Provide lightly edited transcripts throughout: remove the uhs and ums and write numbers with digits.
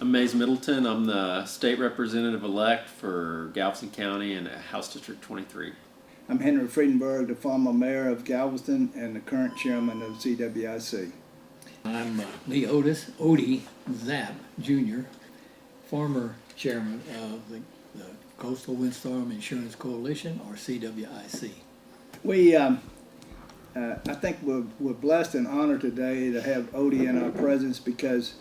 I'm Mayes Middleton. I'm the state representative-elect for Galveston County and House District 23. I'm Henry Freudenberg, the former mayor of Galveston and the current chairman of CWIC. I'm Lee Otie Zapp, Jr., former chairman of the Coastal Windstorm Insurance Coalition, or CWIC. I think we're blessed and honored today to have Otie in our presence because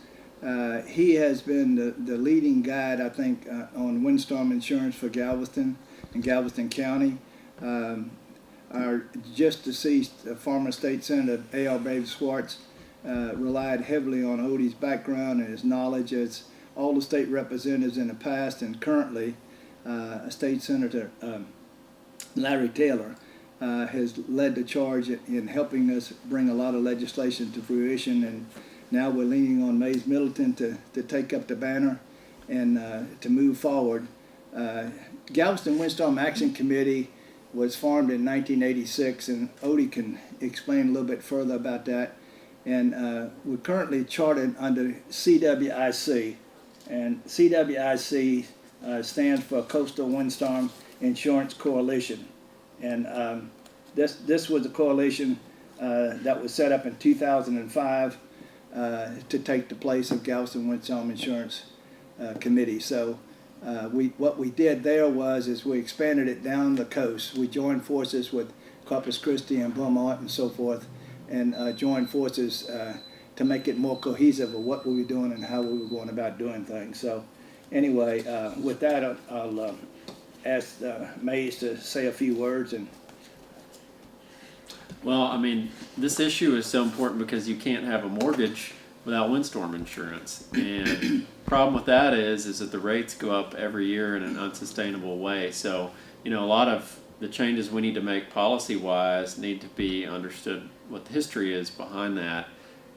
he has been the leading guide, I think, on windstorm insurance for Galveston and Galveston County. Our just deceased former state senator A.R. Babe Swartz relied heavily on Otie's background and his knowledge as all the state representatives in the past and currently State Senator Larry Taylor has led the charge in helping us bring a lot of legislation to fruition, and now we're leaning on Mayes Middleton to take up the banner and to move forward. Galveston Windstorm Action Committee was formed in 1986, and Otie can explain a little bit further about that. And we're currently chartered under CWIC, and CWIC stands for Coastal Windstorm Insurance Coalition. And this was a coalition that was set up in 2005 to take the place of Galveston Windstorm Insurance Committee. So what we did there is we expanded it down the coast. We joined forces with Corpus Christi and Beaumont and so forth, and joined forces to make it more cohesive of what we were doing and how we were going about doing things. So anyway, with that, I'll ask Mayes to say a few words. Well, I mean, this issue is so important because you can't have a mortgage without windstorm insurance. And the problem with that is that the rates go up every year in an unsustainable way. So, you know, a lot of the changes we need to make policy-wise need to be understood what the history is behind that.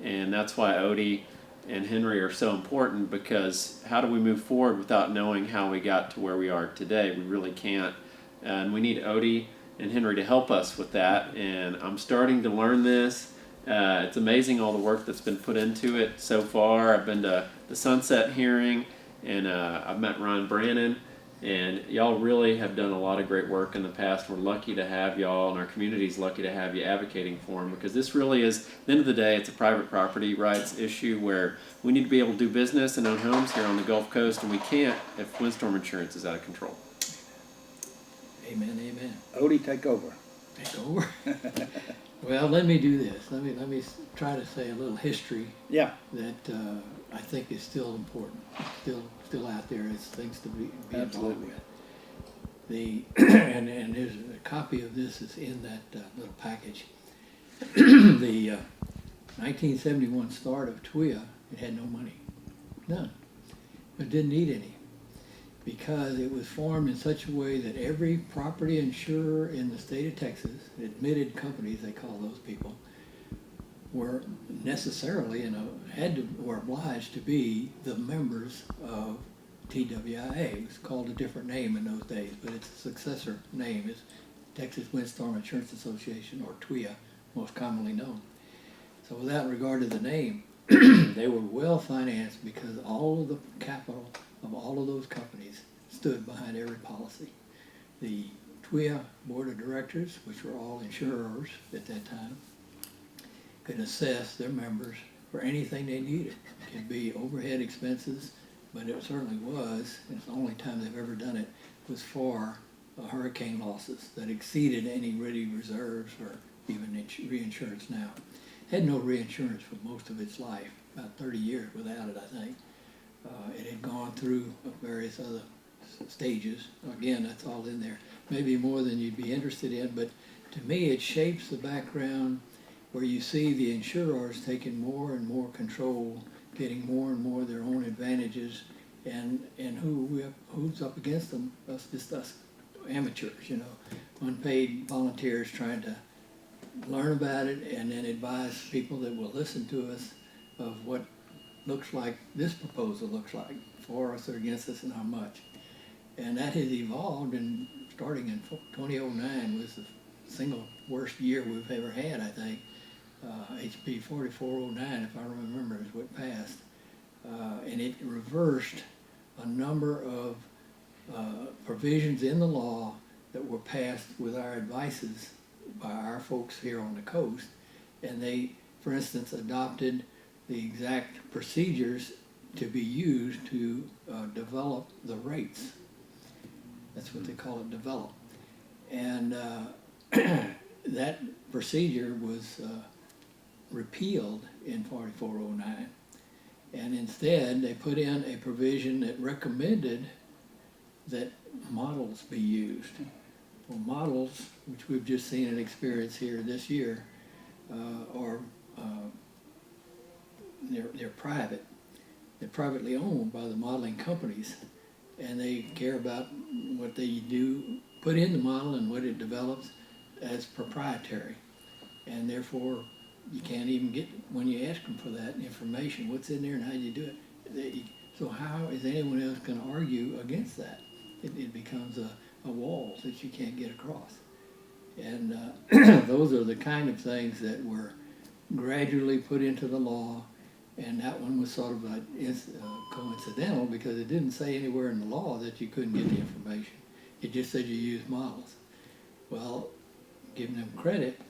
And that's why Otie and Henry are so important, because how do we move forward without knowing how we got to where we are today? We really can't. And we need Otie and Henry to help us with that. And I'm starting to learn this. It's amazing all the work that's been put into it so far. I've been to the Sunset hearing, and I've met Ron Brannon. And y'all really have done a lot of great work in the past. We're lucky to have y'all, and our community's lucky to have you advocating for them, because this really is, at the end of the day, it's a private property rights issue where we need to be able to do business and own homes here on the Gulf Coast, and we can't if windstorm insurance is out of control. Amen, amen. Otie, take over. Take over? Well, let me do this. Let me try to say a little history. Yeah. That I think is still important. Still out there as things to be involved with. And there's a copy of this is in that little package. The 1971 start of TWIA, it had no money, none. It didn't need any, because it was formed in such a way that every property insurer in the state of Texas, admitted companies they call those people, were necessarily were obliged to be the members of TWIA. It was called a different name in those days, but its successor name is Texas Windstorm Insurance Association, or TWIA, most commonly known. So without regard to the name, they were well financed because all of the capital of all of those companies stood behind every policy. The TWIA board of directors, which were all insurers at that time, could assess their members for anything they needed. It could be overhead expenses, but it certainly was, and it's the only time they've ever done it, was for hurricane losses that exceeded any ready reserves or even reinsurance now. Had no reinsurance for most of its life, about 30 years without it, I think. It had gone through various other stages. Again, that's all in there. Maybe more than you'd be interested in, but to me it shapes the background where you see the insurers taking more and more control, getting more and more of their own advantages, and who's up against them? Us amateurs, you know, unpaid volunteers trying to learn about it and then advise people that will listen to us of what looks like this proposal looks like, for us or against us, and how much. And that has evolved, and starting in 2009 was the single worst year we've ever had, I think. HB 4409, if I remember, is what passed. and it reversed a number of provisions in the law that were passed with our advices by our folks here on the coast. And they, for instance, adopted the exact procedures to be used to develop the rates. That's what they call it, develop. And that procedure was repealed in 4409. And instead, they put in a provision that recommended that models be used. Well, models, which we've just seen and experienced here this year, are they're private. They're privately owned by the modeling companies, and they care about what they do, put in the model and what it develops as proprietary. And therefore, you can't even get, when you ask them for that information, what's in there and how do you do it. So how is anyone else going to argue against that? It becomes a wall that you can't get across. And those are the kind of things that were gradually put into the law, and that one was sort of coincidental because it didn't say anywhere in the law that you couldn't get the information. It just said you use models. Well, giving them credit,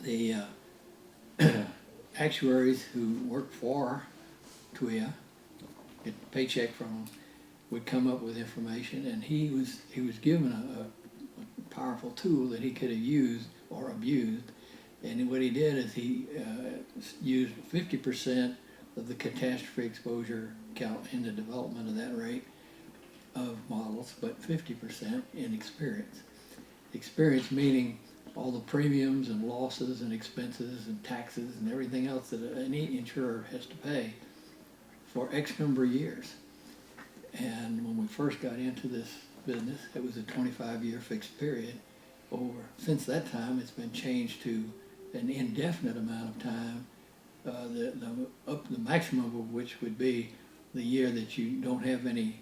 the actuaries who work for TWIA, get a paycheck from them, would come up with information, and he was given a powerful tool that he could have used or abused. And what he did is he used 50% of the catastrophe exposure count in the development of that rate of models, but 50% in experience. Experience meaning all the premiums and losses and expenses and taxes and everything else that any insurer has to pay for X number of years. And when we first got into this business, it was a 25-year fixed period. Since that time, it's been changed to an indefinite amount of time, the maximum of which would be the year that you don't have any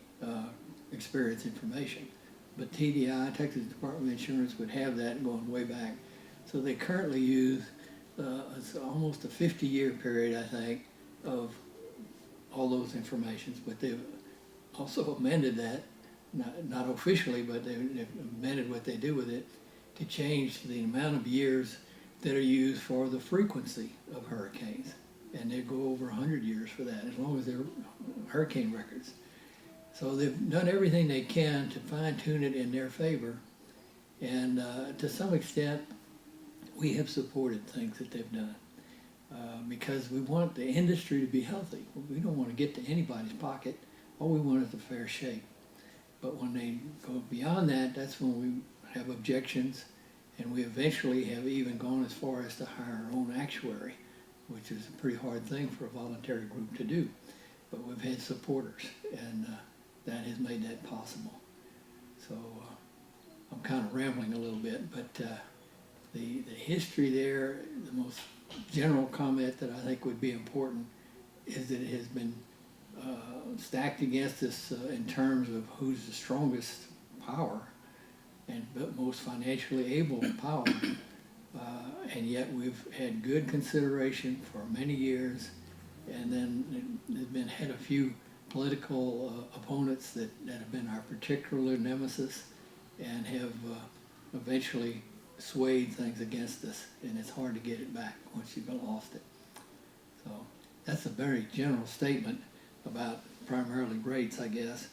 experience information. But TDI, Texas Department of Insurance, would have that going way back. So they currently use it's almost a 50-year period, I think, of all those informations. But they've also amended that, not officially, but they've amended what they do with it to change the amount of years that are used for the frequency of hurricanes. And they go over 100 years for that, as long as they're hurricane records. So they've done everything they can to fine-tune it in their favor. And to some extent, we have supported things that they've done because we want the industry to be healthy. We don't want to get to anybody's pocket. All we want is a fair shake. But when they go beyond that, that's when we have objections, and we eventually have even gone as far as to hire our own actuary, which is a pretty hard thing for a voluntary group to do. But we've had supporters, and that has made that possible. So I'm kind of rambling a little bit, but the history there, the most general comment that I think would be important is that it has been stacked against us in terms of who's the strongest power and most financially able power, and yet we've had good consideration for many years, and then there's had a few political opponents that have been our particular nemesis and have eventually swayed things against us, and it's hard to get it back once you've lost it. So that's a very general statement about primarily rates, I guess.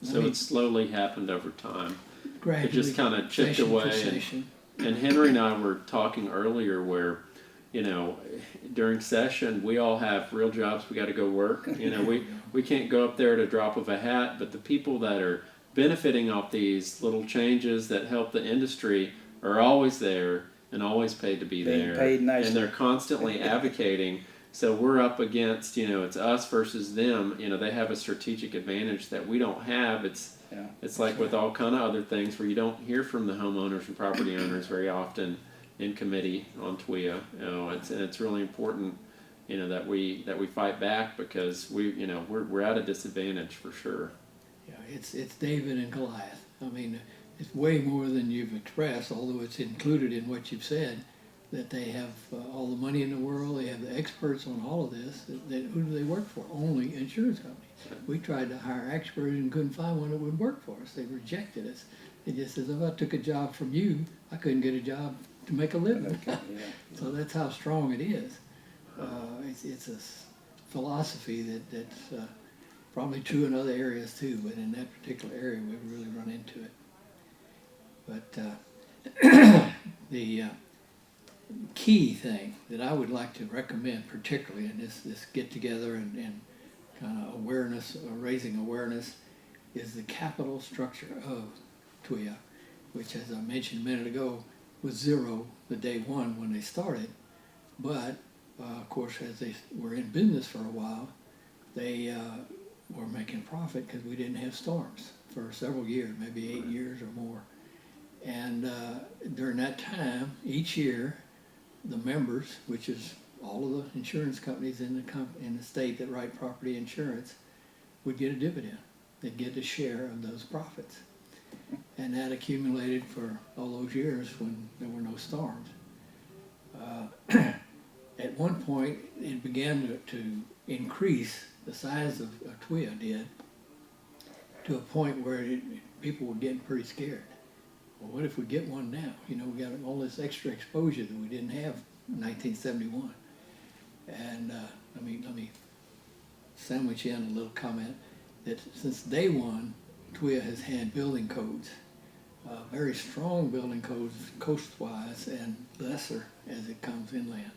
So it's slowly happened over time. Gradually, it just kind of chipped session away. for session. And Henry and I were talking earlier where, during session, we all have real jobs we got to go work. We can't go up there at a drop of a hat, but the people that are benefiting off these little changes that help the industry are always there and always paid to be Being there. paid nicely. And they're constantly advocating. So we're up against, it's us versus them. They have a strategic advantage that we don't have. It's like with all kind of other things where you don't hear from the homeowners and property owners very often in committee on TWIA. It's really important, that we fight back because we're at a disadvantage for sure. Yeah, it's David and Goliath. I mean, it's way more than you've expressed, although it's included in what you've said. that they have all the money in the world, they have the experts on all of this. Who do they work for? Only insurance companies. We tried to hire experts and couldn't find one that would work for us. They rejected us. They just said, if I took a job from you, I couldn't get a job to make a living. Okay, yeah. So that's how strong it is. It's a philosophy that's probably true in other areas too, but in that particular area we've really run into it. But the key thing that I would like to recommend particularly in this get together and kind of awareness, raising awareness, is the capital structure of TWIA, which, as I mentioned a minute ago, was zero the day one when they started. But of course, as they were in business for a while, they were making profit because we didn't have storms for several years, maybe 8 years or more. And during that time, each year, the members, which is all of the insurance companies in the state that write property insurance, would get a dividend. They'd get a share of those profits. And that accumulated for all those years when there were no storms. At one point, it began to increase, the size of TWIA did, to a point where people were getting pretty scared. Well, what if we get one now? You know, we got all this extra exposure that we didn't have in 1971. And let me sandwich in a little comment that since day one, TWIA has had building codes, very strong building codes coastwise and lesser as it comes inland.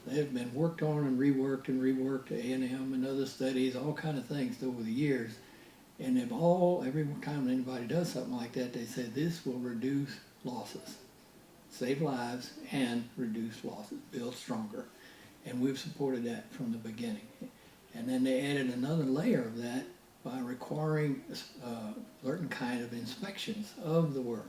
They've been worked on and reworked, A&M and other studies, all kind of things over the years. And they've all, every time anybody does something like that, they say this will reduce losses, save lives, and reduce losses, build stronger. And we've supported that from the beginning. And then they added another layer of that by requiring certain kind of inspections of the work.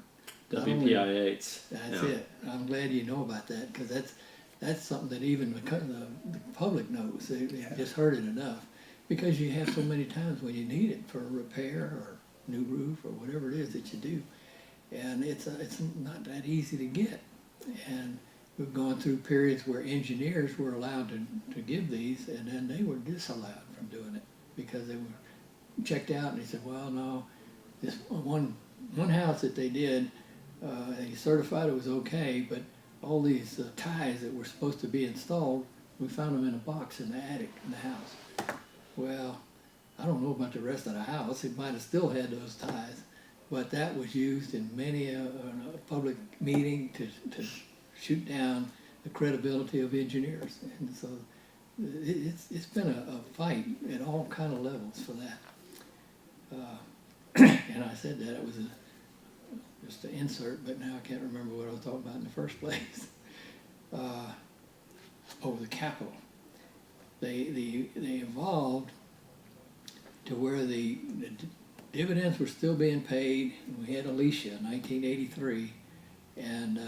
WPI8s. That's it. I'm glad you know about that, because that's something that even the public knows. They just heard it enough, because you have so many times when you need it for a repair or new roof or whatever it is that you do, and it's not that easy to get. And we've gone through periods where engineers were allowed to give these, and then they were disallowed from doing it because they were checked out, and they said, well, no, this one house that they did, they certified it was okay, but all these ties that were supposed to be installed, we found them in a box in the attic in the house. Well, I don't know about the rest of the house. It might have still had those ties, but that was used in many a public meeting to shoot down the credibility of engineers. And so it's been a fight at all kind of levels for that. And I said that it was just an insert, but now I can't remember what I was talking about in the first place. The capital. They evolved to where the dividends were still being paid. We had Alicia in 1983, and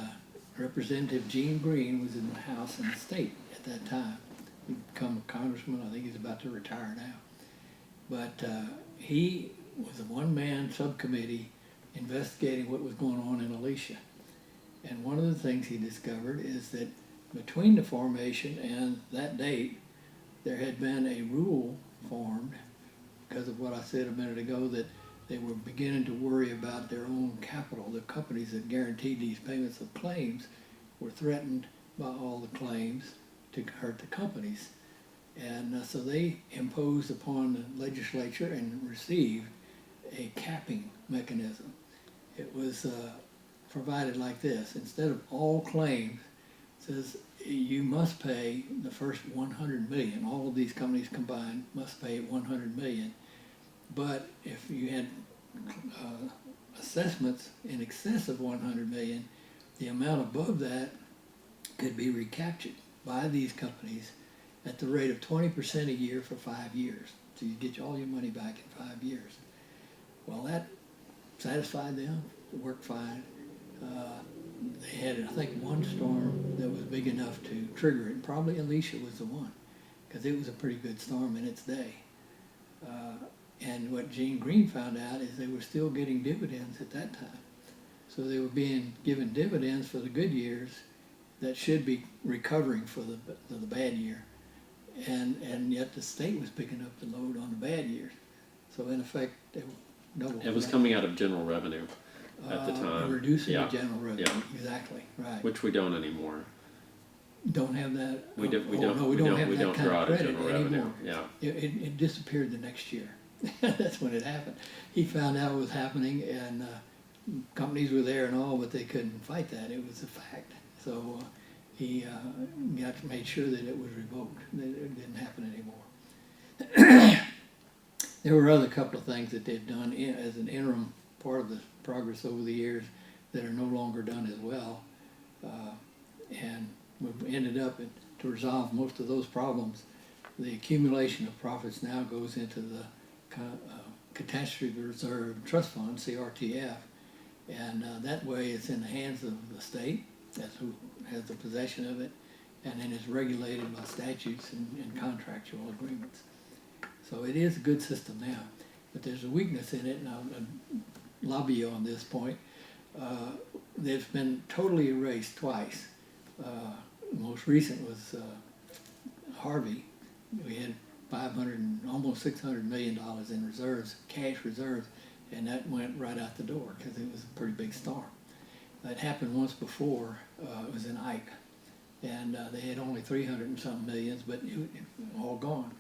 Representative Gene Green was in the House and the state at that time. He'd become a congressman. I think he's about to retire now. But he was a one-man subcommittee investigating what was going on in Alicia. And one of the things he discovered is that between the formation and that date, there had been a rule formed, because of what I said a minute ago, that they were beginning to worry about their own capital. The companies that guaranteed these payments of claims were threatened by all the claims to hurt the companies. And so they imposed upon the legislature and received a capping mechanism. It was provided like this. Instead of all claims, it says you must pay the first 100 million. All of these companies combined must pay 100 million. But if you had assessments in excess of 100 million, the amount above that could be recaptured by these companies at the rate of 20% a year for 5 years. So you get all your money back in 5 years. Well, that satisfied them. It worked fine. They had, I think, one storm that was big enough to trigger it. Probably Alicia was the one, because it was a pretty good storm in its day. And what Gene Green found out is they were still getting dividends at that time. So they were being given dividends for the good years that should be recovering for the bad year, and yet the state was picking up the load on the bad years. So in effect, they were double. It was coming out of general revenue at the time. Reducing Yeah. the general revenue. Yeah. Exactly, right. Which we don't anymore. Don't have that. We don't. We oh, don't. no, we don't. have We that don't kind draw of out of credit general revenue. anymore. Yeah. It disappeared the next year. That's when it happened. He found out what was happening, and companies were there and all, but they couldn't fight that. It was a fact. So he made sure that it was revoked. That it didn't happen anymore. There were other couple of things that they've done as an interim part of the progress over the years that are no longer done as well, and we've ended up to resolve most of those problems. The accumulation of profits now goes into the Catastrophe Reserve Trust Fund, CRTF, and that way it's in the hands of the state. That's who has the possession of it, and then it's regulated by statutes and contractual agreements. So it is a good system now, but there's a weakness in it, and I'll lobby you on this point. They've been totally erased twice. The most recent was Harvey. We had almost $600 million in reserves, cash reserves, and that went right out the door because it was a pretty big storm. That happened once before. It was in Ike, and they had only 300 and something millions, but it all gone.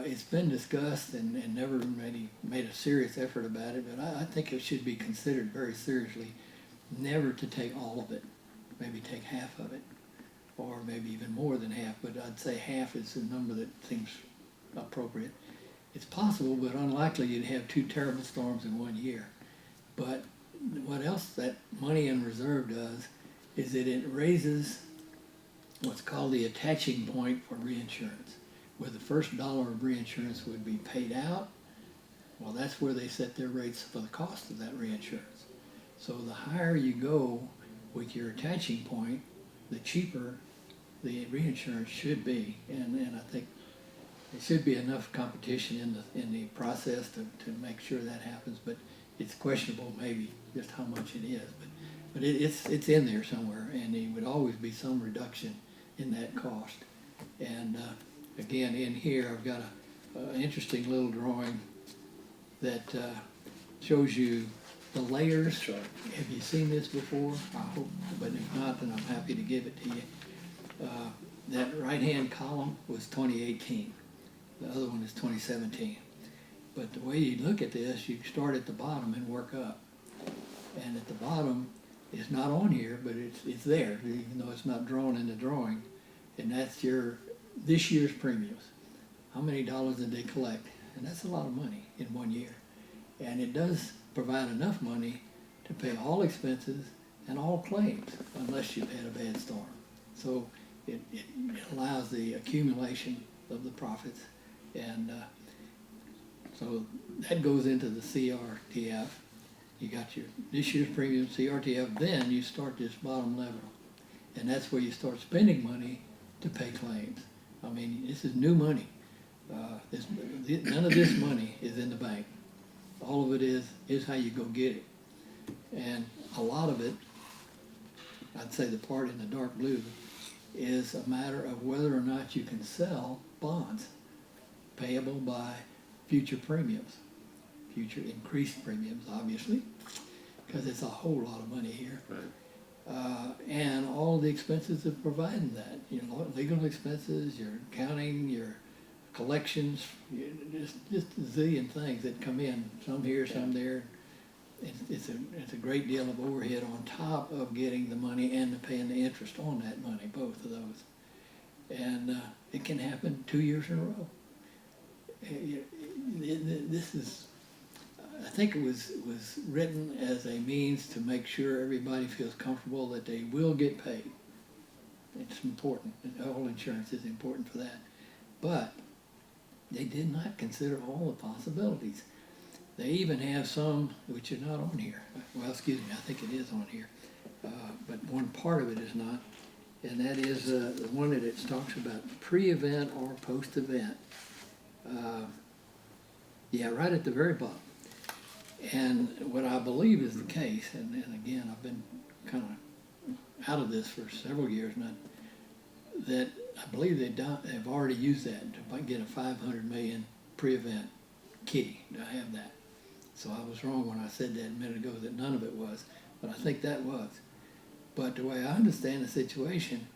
It's been discussed and never really made a serious effort about it, but I think it should be considered very seriously, never to take all of it, maybe take half of it, or maybe even more than half, but I'd say half is the number that seems appropriate. It's possible, but unlikely you'd have two terrible storms in one year. But what else that money in reserve does is that it raises what's called the attaching point for reinsurance, where the first dollar of reinsurance would be paid out. Well, that's where they set their rates for the cost of that reinsurance. So the higher you go with your attaching point, the cheaper the reinsurance should be, and I think there should be enough competition in the process to make sure that happens. But it's questionable maybe just how much it is. But it's in there somewhere, and there would always be some reduction in that cost. And again, in here I've got an interesting little drawing that shows you the layers. Sure. Have you seen this before? I hope, but if not, then I'm happy to give it to you. That right-hand column was 2018. The other one is 2017. But the way you look at this, you start at the bottom and work up. And at the bottom, it's not on here, but it's there, even though it's not drawn in the drawing. And that's this year's premiums. How many dollars did they collect? And that's a lot of money in 1 year. And it does provide enough money to pay all expenses and all claims, unless you've had a bad storm. So it allows the accumulation of the profits. And so that goes into the CRTF. You got this year's premium, CRTF, then you start this bottom level. And that's where you start spending money to pay claims. I mean, this is new money. None of this money is in the bank. All of it is how you go get it. And a lot of it, I'd say the part in the dark blue, is a matter of whether or not you can sell bonds payable by future premiums, future increased premiums, obviously, because it's a whole lot of money here. Right. And all the expenses of providing that, legal expenses, your accounting, your collections, just a zillion things that come in, some here, some there. It's a great deal of overhead on top of getting the money and paying the interest on that money, both of those. And it can happen 2 years in a row. This is, I think it was written as a means to make sure everybody feels comfortable that they will get paid. It's important. All insurance is important for that. But they did not consider all the possibilities. They even have some which are not on here. Well, excuse me, I think it is on here. But one part of it is not. And that is the one that it talks about pre-event or post-event. Yeah, right at the very bottom. And what I believe is the case, and again, I've been kind of out of this for several years now, that I believe they've already used that to get a 500 million pre-event kitty. I have that. So I was wrong when I said that a minute ago that none of it was, but I think that was. But the way I understand the situation,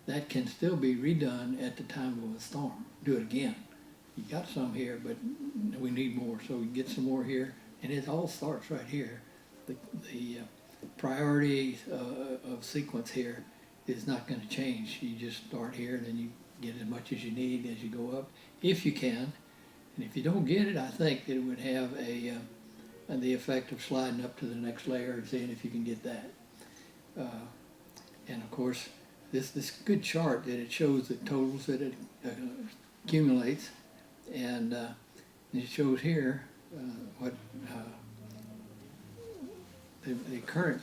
that can still be redone at the time of a storm. Do it again. You got some here, but we need more, so we get some more here, and it all starts right here. The priority of sequence here is not going to change. You just start here, and then you get as much as you need as you go up, if you can. And if you don't get it, I think it would have the effect of sliding up to the next layer and seeing if you can get that. And of course, this good chart that it shows the totals that it accumulates, and it shows here what the current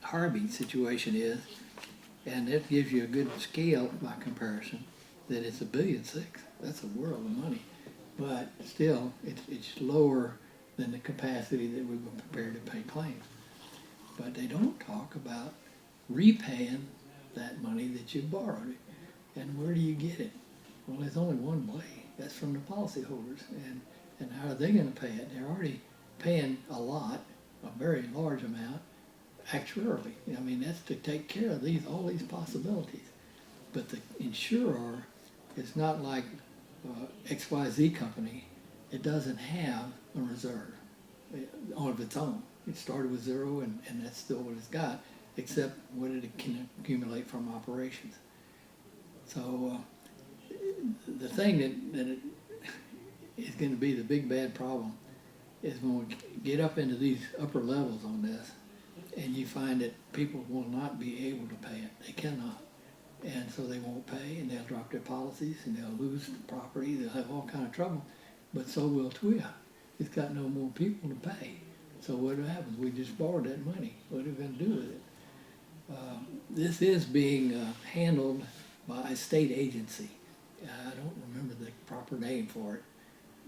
Harvey situation is, and it gives you a good scale by comparison that it's $1.6 billion. That's a world of money, but still it's lower than the capacity that we were prepared to pay claims. But they don't talk about repaying that money that you borrowed. And where do you get it? Well, there's only one way. That's from the policyholders. And how are they going to pay it? They're already paying a lot, a very large amount, actuarially. I mean, that's to take care of all these possibilities. But the insurer is not like XYZ company. It doesn't have a reserve of its own. It started with zero, and that's still what it's got, except what it can accumulate from operations. So the thing that is going to be the big bad problem is when we get up into these upper levels on this, and you find that people will not be able to pay it. They cannot. And so they won't pay, and they'll drop their policies, and they'll lose the property. They'll have all kind of trouble. But so will TWIA. It's got no more people to pay. So what happens? We just borrowed that money. What are we going to do with it? This is being handled by a state agency. I don't remember the proper name for it,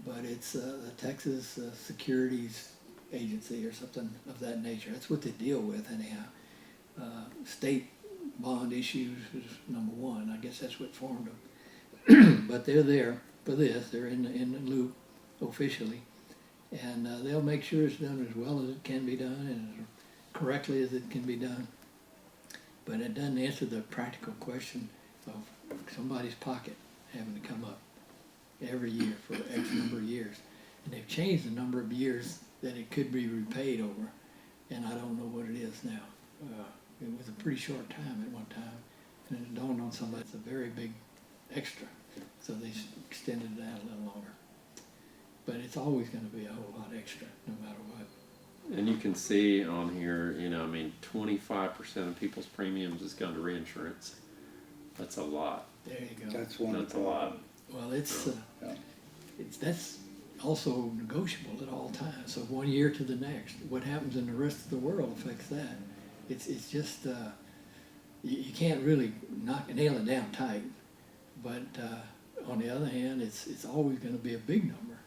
but it's the Texas Securities Agency or something of that nature. That's what they deal with anyhow. State bond issues is number one. I guess that's what formed them. But they're there for this. They're in the loop officially. And they'll make sure it's done as well as it can be done and as correctly as it can be done. But it doesn't answer the practical question of somebody's pocket having to come up every year for X number of years. And they've changed the number of years that it could be repaid over, and I don't know what it is now. It was a pretty short time at one time, and it dawned on somebody it's a very big extra, so they extended it out a little longer. But it's always going to be a whole lot extra, no matter what. And you can see on here, 25% of people's premiums is going to reinsurance. That's a lot. There you go. That's one. That's a lot. Well, it's Yeah. that's also negotiable at all times. So 1 year to the next, what happens in the rest of the world affects that. It's just you can't really nail it down tight. But on the other hand, it's always going to be a big number,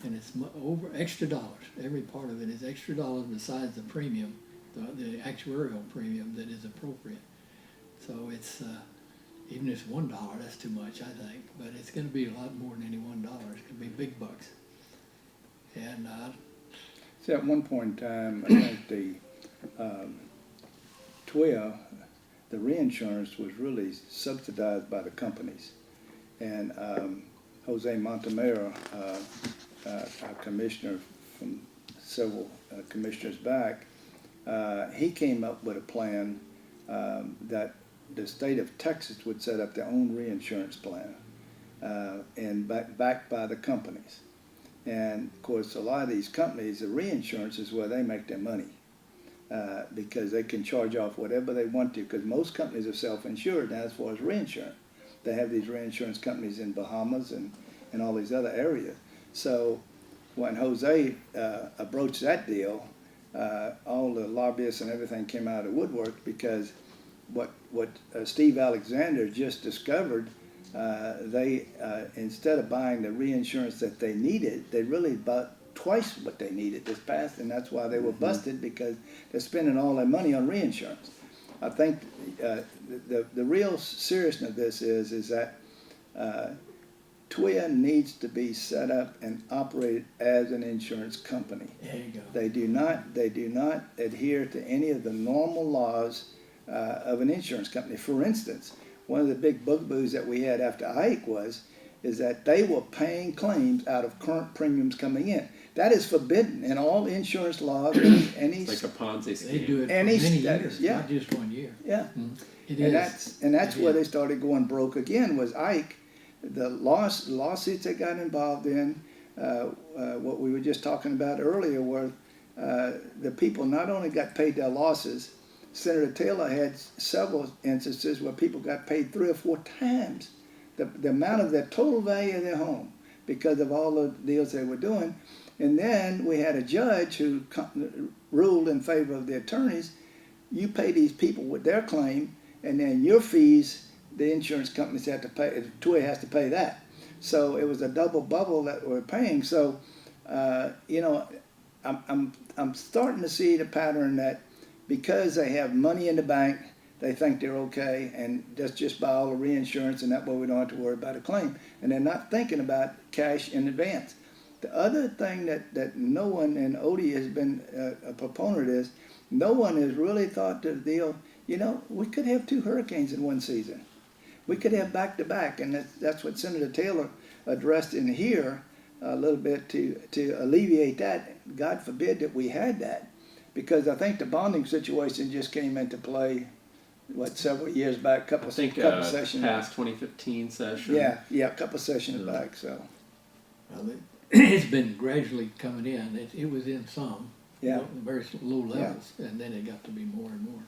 and it's over extra dollars. Every part of it is extra dollars besides the premium, the actuarial premium that is appropriate. So it's even if it's $1, that's too much, I think. But it's going to be a lot more than any $1. It's going to be big bucks. And See, at one point in time, I think the TWIA, the reinsurance was really subsidized by the companies. And Jose Montemero, our commissioner from several commissioners back, he came up with a plan that the state of Texas would set up their own reinsurance plan and backed by the companies. And of course, a lot of these companies, the reinsurance is where they make their money because they can charge off whatever they want to, because most companies are self-insured now as far as reinsurance. They have these reinsurance companies in Bahamas and all these other areas. So when Jose broached that deal, all the lobbyists and everything came out of the woodwork, because what Steve Alexander just discovered, they instead of buying the reinsurance that they needed, they really bought twice what they needed this past, and that's why they were busted, because they're spending all their money on reinsurance. I think the real seriousness of this is that TWIA needs to be set up and operated as an insurance company. There you go. They do not adhere to any of the normal laws of an insurance company. For instance, one of the big bugaboos that we had after CWIC is that they were paying claims out of current premiums coming in. That is forbidden in all insurance laws. It's like a Ponzi scheme. They do it for Any many status, years, yeah. not just 1 year. Yeah. It And is. that's It where is. they started going broke again, was Ike. The lawsuits they got involved in, what we were just talking about earlier, were the people not only got paid their losses, Senator Taylor had several instances where people got paid 3 or 4 times the amount of their total value of their home because of all the deals they were doing. And then we had a judge who ruled in favor of the attorneys. You pay these people with their claim, and then your fees, the insurance companies have to pay, TWIA has to pay that. So it was a double bubble that we're paying. So, you know, I'm starting to see the pattern that because they have money in the bank, they think they're okay, and just buy all the reinsurance, and that way we don't have to worry about a claim. And they're not thinking about cash in advance. The other thing that no one, and Otie has been a proponent is, no one has really thought to the deal, you know, we could have 2 hurricanes in one season. We could have back-to-back, and that's what Senator Taylor addressed in here a little bit to alleviate that. God forbid that we had that, because I think the bonding situation just came into play, several years back, couple sessions. Past 2015 session. Yeah, a couple sessions back. So. Well, it's been gradually coming in. It was in some, Yeah. very low levels, and then it got to be more and more,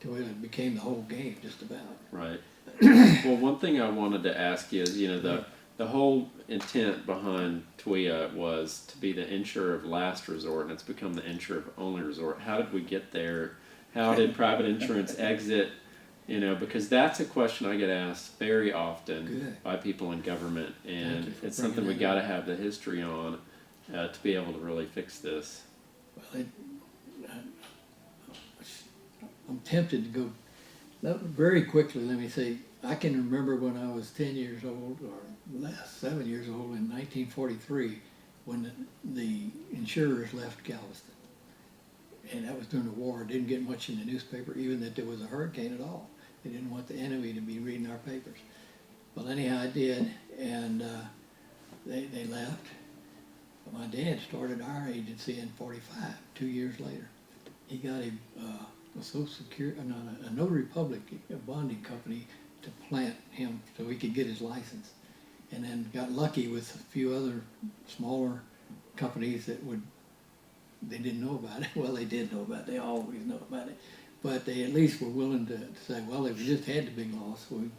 till it became the whole game, just about. Right. Well, one thing I wanted to ask you is, you know, the whole intent behind TWIA was to be the insurer of last resort, and it's become the insurer of only resort. How did we get there? How did private insurance exit? You know, because that's a question I get asked very often Good. by people in government, and Thank you for it's something we bringing got that to have the history on to be able to really fix this. Well, I'm tempted to go very quickly. Let me say, I can remember when I was 10 years old, or less, 7 years old, in 1943, when the insurers left Galveston. And that was during the war. It didn't get much in the newspaper, even that there was a hurricane at all. They didn't want the enemy to be reading our papers. Well, anyhow, I did, and they left. But my dad started our agency in '45, 2 years later. He got a Social Security, a notary public, a bonding company to plant him so he could get his license. And then got lucky with a few other smaller companies that they didn't know about it. Well, they did know about it. They always know about it. But they at least were willing to say, well, if we just had the big loss, we'd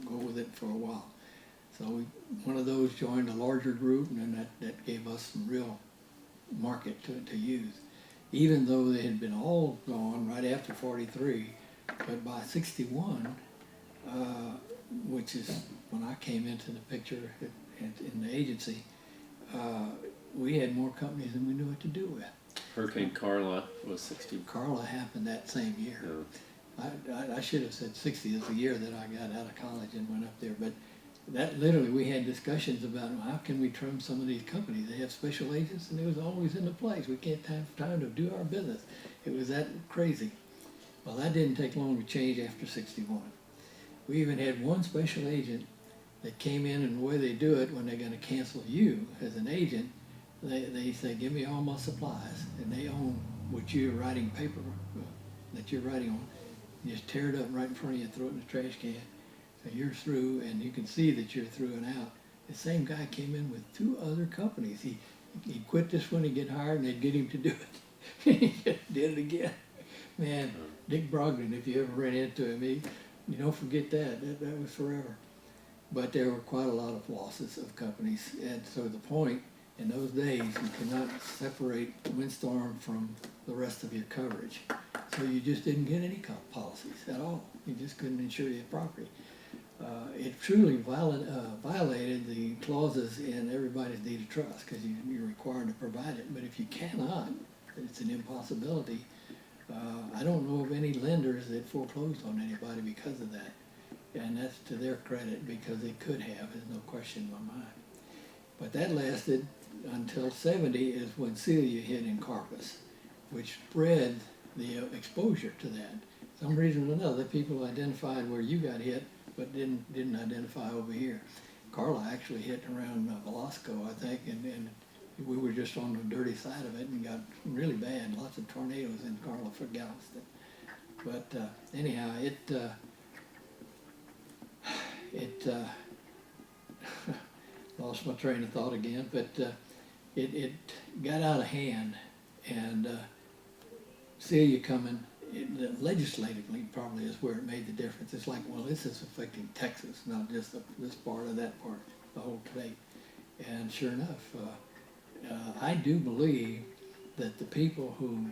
go with it for a while. So one of those joined a larger group, and then that gave us some real market to use. Even though they had been all gone right after 43, but by 61, which is when I came into the picture in the agency, we had more companies than we knew what to do with. Hurricane Carla was 60. Carla happened that same year. Yeah. I should have said 60 is the year that I got out of college and went up there, but that literally, we had discussions about how can we trim some of these companies. They have special agents, and it was always in the place. We can't have time to do our business. It was that crazy. Well, that didn't take long to change after 61. We even had one special agent that came in, and the way they do it, when they're going to cancel you as an agent, they say, give me all my supplies, and they own what you're writing paper that you're writing on. You just tear it up right in front of you, throw it in the trash can. So you're through, and you can see that you're through and out. The same guy came in with 2 other companies. He'd quit this one and get hired, and they'd get him to do it. He did it again. Man, Dick Brogdon, if you ever ran into him, you don't forget that. That was forever. But there were quite a lot of losses of companies, and so the point, in those days, you cannot separate windstorm from the rest of your coverage. So you just didn't get any policies at all. You just couldn't insure your property. it truly violated the clauses in everybody's deed of trust, because you're required to provide it. But if you cannot, it's an impossibility. I don't know of any lenders that foreclosed on anybody because of that. And that's to their credit, because they could have, there's no question in my mind. But that lasted until '70 is when Celia hit in Carpus, which spread the exposure to that. Some reason or another, people identified where you got hit, but didn't identify over here. Carla actually hit around Velasco, I think, and we were just on the dirty side of it and got really bad. Lots of tornadoes in Carla for Galveston. But anyhow, it lost my train of thought again, but it got out of hand, and Celia coming, legislatively probably is where it made the difference. It's like, well, this is affecting Texas, not just this part or that part, the whole state. And sure enough, I do believe that the people who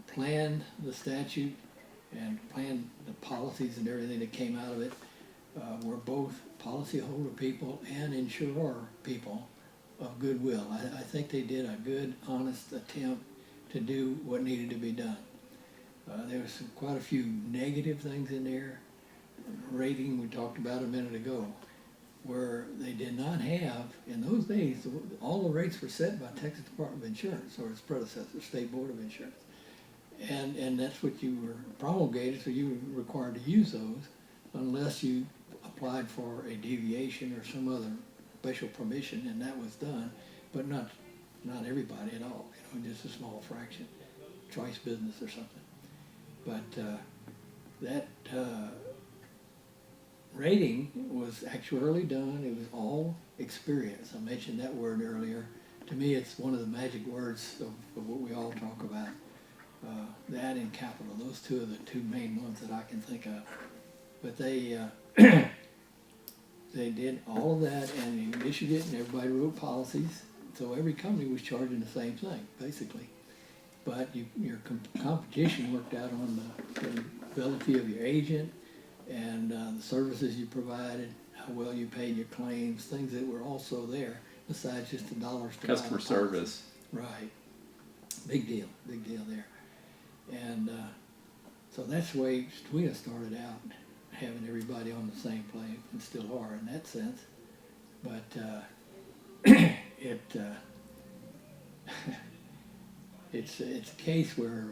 planned the statute and planned the policies and everything that came out of it were both policyholder people and insurer people of goodwill. I think they did a good, honest attempt to do what needed to be done. There was quite a few negative things in there. Rating, we talked about a minute ago, where they did not have, in those days, all the rates were set by Texas Department of Insurance, or its predecessor, State Board of Insurance. And that's what you were promulgated, so you were required to use those unless you applied for a deviation or some other special permission, and that was done, but not everybody at all, just a small fraction, choice business or something. But that rating was actuarially done. It was all experience. I mentioned that word earlier. To me, it's one of the magic words of what we all talk about. That and capital, those two are the two main ones that I can think of. But they they did all of that, and they issued it, and everybody wrote policies. So every company was charging the same thing, basically. But your competition worked out on the ability of your agent and the services you provided, how well you paid your claims, things that were also there, besides just the dollars to Customer service. Right. Big deal there. And so that's the way TWIA started out, having everybody on the same plane, and still are in that sense. But it's a case where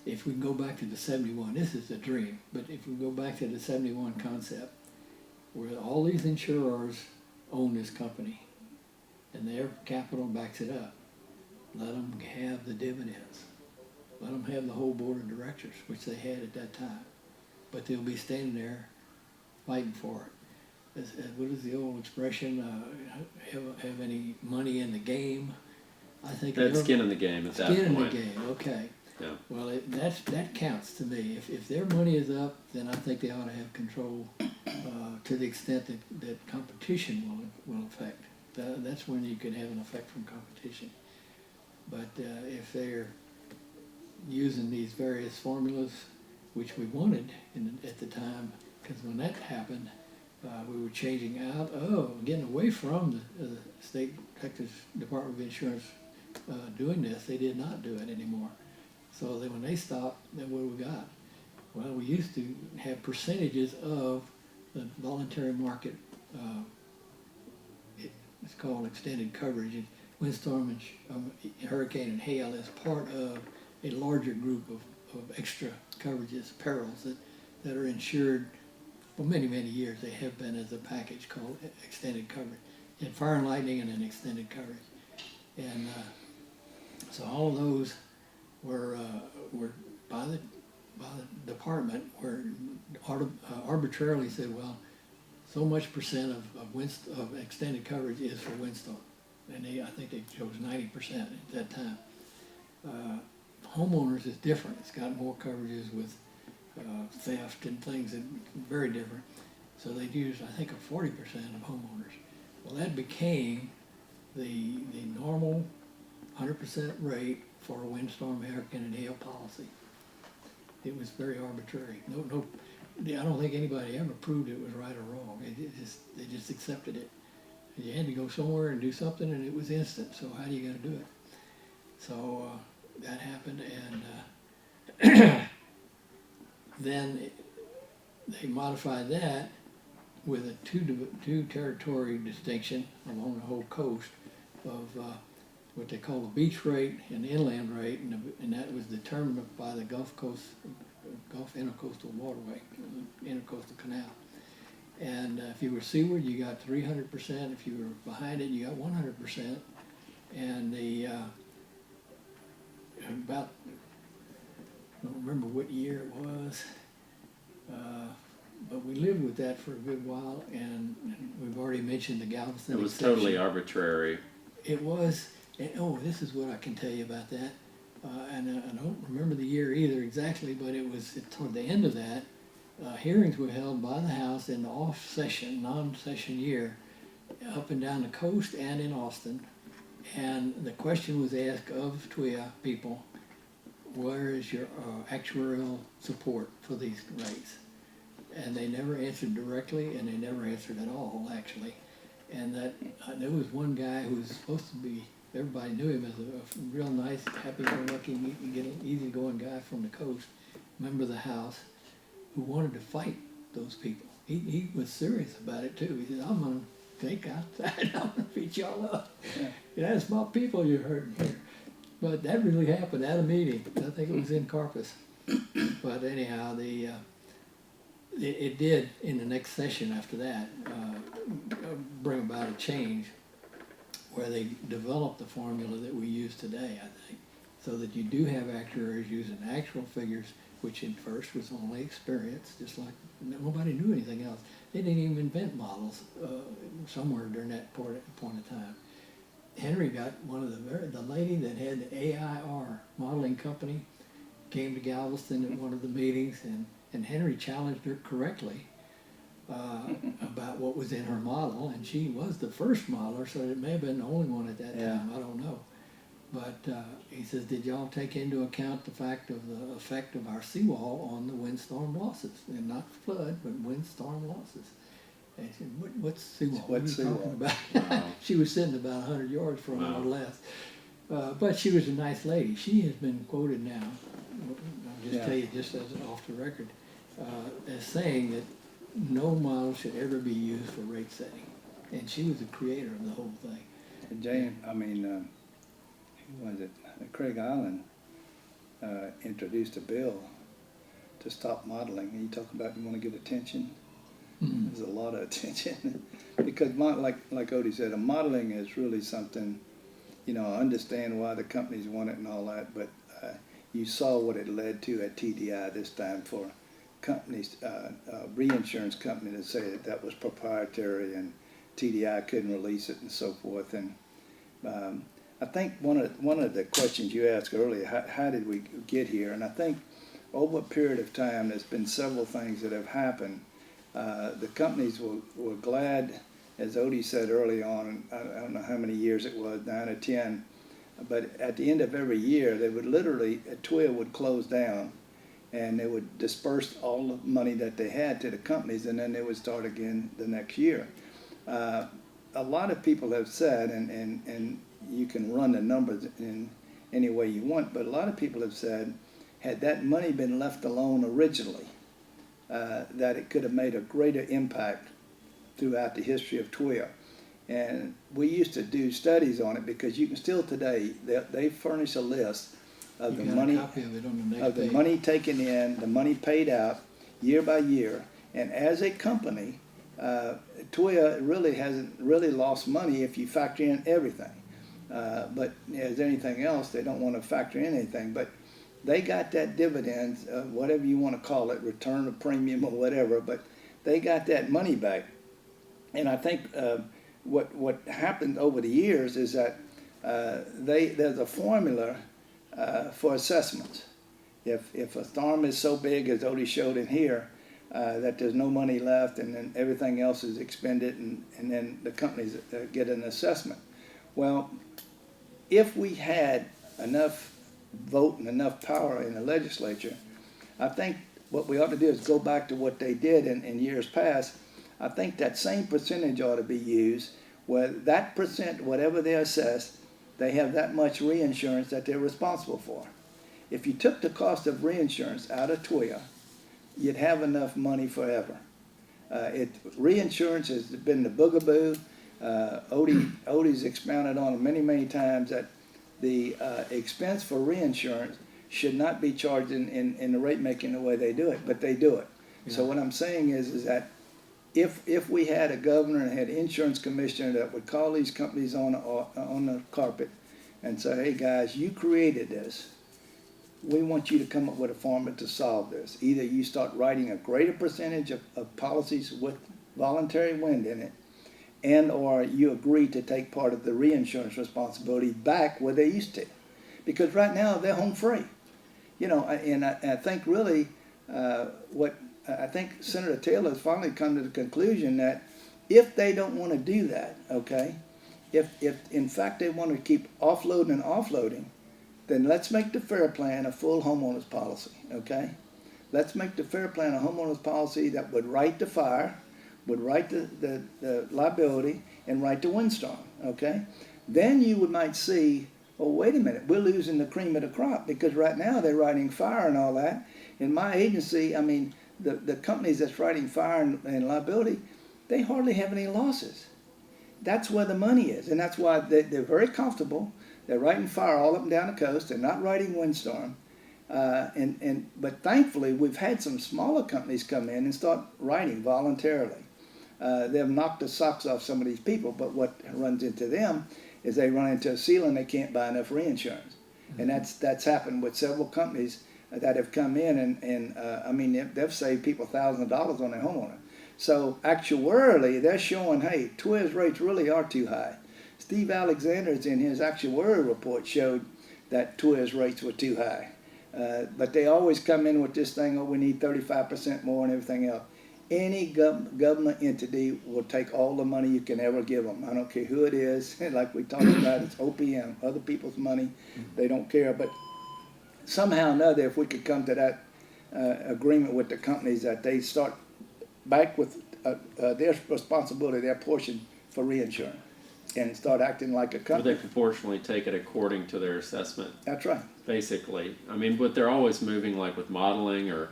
if we go back to the '71, this is a dream, but if we go back to the '71 concept, where all these insurers own this company, and their capital backs it up, let them have the dividends. Let them have the whole board of directors, which they had at that time. But they'll be standing there fighting for it. What is the old expression? Have any money in the game? I think That's skin in the game at that point. Skin in the game, okay. Yeah. Well, that counts to me. If their money is up, then I think they ought to have control to the extent that competition will affect. That's when you can have an effect from competition. But if they're using these various formulas, which we wanted at the time, because when that happened, we were changing out, getting away from the state Texas Department of Insurance doing this. They did not do it anymore. So then when they stopped, then what do we got? Well, we used to have percentages of the voluntary market. It's called extended coverage. Windstorm, hurricane, and hail is part of a larger group of extra coverages, perils that are insured for many, many years. They have been as a package called extended coverage. You had fire and lightning and then extended coverage. And so all of those were by the department, were arbitrarily said, well, so much percent of extended coverage is for windstorm. And I think they chose 90% at that time. Homeowners is different. It's got more coverages with theft and things that very different. So they used, I think, a 40% of homeowners. Well, that became the normal 100% rate for a windstorm, hurricane, and hail policy. It was very arbitrary. I don't think anybody ever proved it was right or wrong. They just accepted it. You had to go somewhere and do something, and it was instant. So how are you going to do it? So that happened, and then they modified that with a two territory distinction along the whole coast of what they call the beach rate and the inland rate, and that was determined by the Gulf Intercoastal Waterway, Intercoastal Canal. And if you were seaward, you got 300%. If you were behind it, you got 100%. And about, I don't remember what year it was, but we lived with that for a good while, and we've already mentioned the Galveston It was exception. totally arbitrary. It was, and, this is what I can tell you about that. And I don't remember the year either exactly, but it was toward the end of that. Hearings were held by the House in the off-session, non-session year, up and down the coast and in Austin. And the question was asked of TWIA people, where is your actuarial support for these rates? And they never answered directly, and they never answered at all, actually. And that there was one guy who was supposed to be, everybody knew him as a real nice, happy-go-lucky, easy-going guy from the coast, member of the House, who wanted to fight those people. He was serious about it too. He said, I'm going to take outside, I'm going to beat y'all up. Yeah, it's my people you're hurting here. But that really happened at a meeting. I think it was in Corpus. But anyhow, it did, in the next session after that, bring about a change where they developed the formula that we use today, I think, so that you do have actuaries using actual figures, which at first was only experience, just like nobody knew anything else. They didn't even invent models somewhere during that point of time. Henry got one of the lady that had the AIR modeling company came to Galveston at one of the meetings, and Henry challenged her correctly about what was in her model, and she was the first modeler, so it may have been the only one at that time, I don't know. But he says, did y'all take into account the fact of the effect of our seawall on the windstorm losses? And not flood, but windstorm losses. And he said, what's seawall? What are you talking about? Wow. She was sitting about 100 yards from him or less. But she was a nice lady. She has been quoted now, I'll just tell you just as off the record, as saying that no model should ever be used for rate setting. And she was the creator of the whole thing. And James, who was it? Craig Island introduced a bill to stop modeling. And you talk about you want to get attention. Mm-hmm. There's a lot of attention because, like Otie said, modeling is really something. I understand why the companies want it and all that, but you saw what it led to at TDI this time for companies, reinsurance company to say that was proprietary and TDI couldn't release it and so forth. And I think one of the questions you asked earlier, how did we get here? And I think over a period of time, there's been several things that have happened. The companies were glad, as Otie said early on, I don't know how many years it was, 9 or 10, but at the end of every year, they would literally, TWIA would close down, and they would disperse all the money that they had to the companies, and then they would start again the next year. A lot of people have said, and you can run the numbers in any way you want, but a lot of people have said, had that money been left alone originally, that it could have made a greater impact throughout the history of TWIA. And we used to do studies on it because you can still today, they furnish a list of the money, money taken in, the money paid out year by year. And as a company, TWIA really hasn't really lost money if you factor in everything. But as anything else, they don't want to factor in anything. But they got that dividend, whatever you want to call it, return of premium or whatever, but they got that money back. And I think what happened over the years is that there's a formula for assessments. If a storm is so big as Otie showed in here, that there's no money left and then everything else is expended and then the companies get an assessment. Well, if we had enough vote and enough power in the legislature, I think what we ought to do is go back to what they did in years past. I think that same percentage ought to be used, where that percent, whatever they assess, they have that much reinsurance that they're responsible for. If you took the cost of reinsurance out of TWIA, you'd have enough money forever. Reinsurance has been the boogaboo. Otie's expounded on it many times that the expense for reinsurance should not be charged in the rate making the way they do it, but they do it. Yeah. So what I'm saying is that if we had a governor and had an insurance commissioner that would call these companies on the carpet and say, hey guys, you created this. We want you to come up with a formula to solve this. Either you start writing a greater percentage of policies with voluntary wind in it, and or you agree to take part of the reinsurance responsibility back where they used to. Because right now they're home free. You know, and I think really I think Senator Taylor has finally come to the conclusion that if they don't want to do that, okay, if in fact they want to keep offloading, then let's make the FAIR Plan a full homeowners policy, okay? Let's make the FAIR Plan a homeowners policy that would write the fire, would write the liability, and write the windstorm, okay? Then you might see, oh, wait a minute, we're losing the cream of the crop, because right now they're writing fire and all that. In my agency, I mean, the companies that's writing fire and liability, they hardly have any losses. That's where the money is, and that's why they're very comfortable. They're writing fire all up and down the coast. They're not writing windstorm. But thankfully, we've had some smaller companies come in and start writing voluntarily. They've knocked the socks off some of these people, but what runs into them is they run into a ceiling. They can't buy enough reinsurance. And that's happened with several companies that have come in, and I mean, they've saved people $1,000 on their homeowner. So actuarially, they're showing, hey, TWIA's rates really are too high. Steve Alexander's in his actuarial report showed that TWIA's rates were too high. But they always come in with this thing, oh, we need 35% more and everything else. Any government entity will take all the money you can ever give them. I don't care who it is. Like we talked about, it's OPM, other people's money. They don't care. But somehow or another, if we could come to that agreement with the companies that they start back with their responsibility, their portion for reinsurance, and start acting like a Or company. they proportionally take it according to their assessment. That's right. Basically, I mean, but they're always moving, like with modeling or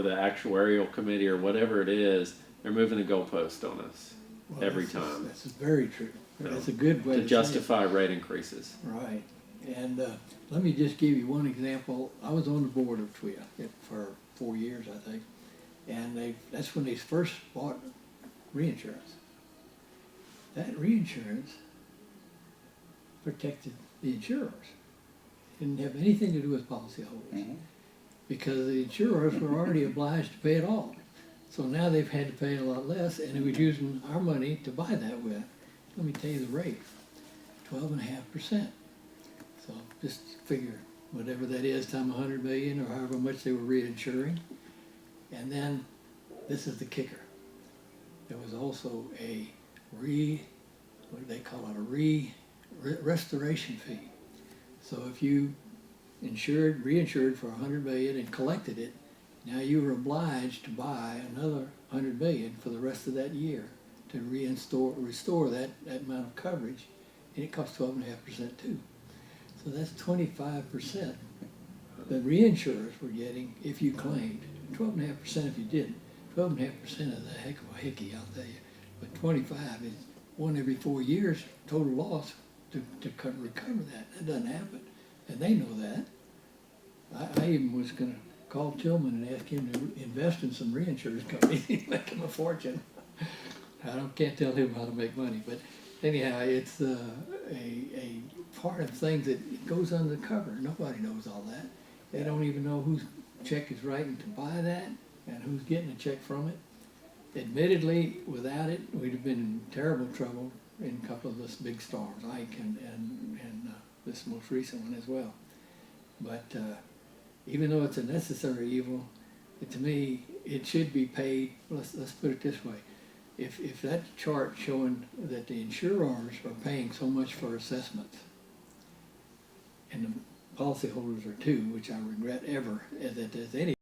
the actuarial committee or whatever it is. They're moving the goalpost on us every time. That's very true. You know, That's a good way to to justify rate increases. Right. And let me just give you one example. I was on the board of TWIA for 4 years, I think. And that's when they first bought reinsurance. That reinsurance protected the insurers. It didn't have anything to do with policyholders. Mm-hmm. Because the insurers were already obliged to pay it all. So now they've had to pay a lot less, and they were using our money to buy that with. Let me tell you the rate, 12.5%. So just figure whatever that is times 100 million or however much they were reinsuring. And then this is the kicker. There was also a what do they call it, restoration fee. So if you reinsured for 100 million and collected it, now you were obliged to buy another 100 million for the rest of that year to restore that amount of coverage, and it costs 12.5% too. So that's 25% the reinsurers were getting if you claimed, 12.5% if you didn't. 12.5% is a heck of a hickey, I'll tell you. But 25 is 1 every 4 years total loss to recover that. That doesn't happen, and they know that. I even was going to call Tillman and ask him to invest in some reinsurance companies and make him a fortune. Can't tell him how to make money, but anyhow, it's a part of things that goes under the cover. Nobody knows all that. They don't even know whose check is writing to buy that and who's getting a check from it. Admittedly, without it, we'd have been in terrible trouble in a couple of those big storms, Ike and this most recent one as well. But even though it's a necessary evil, to me, it should be paid. Let's put it this way. If that chart showing that the insurers are paying so much for assessments, and the policyholders are too, which I regret ever that there's any